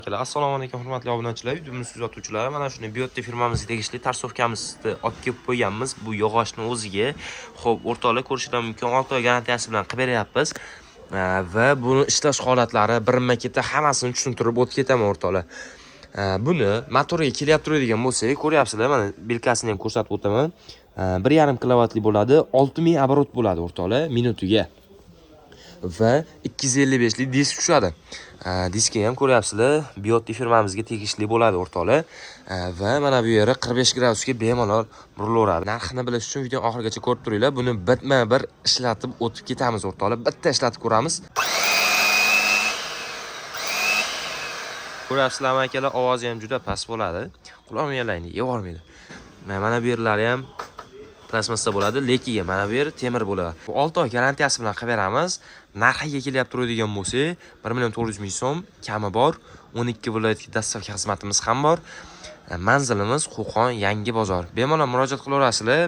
Assalomu alaykum hurmatli obunachilar, videomiz kuzatuvchilari. Mana shuni Biotda firmamizga tegishli tarsovkamizni olib kelib qo'yganmiz. Bu yog'ochni o'ziga. Xo'p, o'rtoqlar ko'rishingiz mumkin, 6 oy garantiyasi bilan qilib beryapmiz. Va buni ishlash holatlari birma-ketda hammasini tushuntirib o'tib ketaman o'rtoqlar. Buni motoriga kelib turadigan bo'lsak, ko'ryapsizlar, mana belkasini ham ko'rsatib o'taman. 1,5 kilovatli bo'ladi, 6000 оборот bo'ladi o'rtoqlar minutiga. Va 255 lik disk tushadi. Diskni ham ko'ryapsizlar, Biotda firmamizga tegishli bo'ladi o'rtoqlar. Va mana bu yeri 45 gradusga bemalol burilaveradi. Narxini bilish uchun video oxirigacha ko'rib turinglar. Buni bitma-bir ishlatib o'tib ketamiz o'rtoqlar. Bitta ishlatib ko'ramiz. Ko'ryapsizlarmi akalar, ovozi ham juda past bo'ladi. Quloqni yalayni yevormaydi. Mana bu yerlari ham plasmassa bo'ladi, lekin mana bu yer temir bo'ladi. Bu 6 oy garantiyasi bilan qilib beramiz. Narxiga kelyap turadigan bo'lsa, 1,400,000 so'm kami bor. 12 viloyatga dastlabki xizmatimiz ham bor. Manzilimiz Qo'qon Yangi bozor. Bemalol murojaat qilaverasizlar.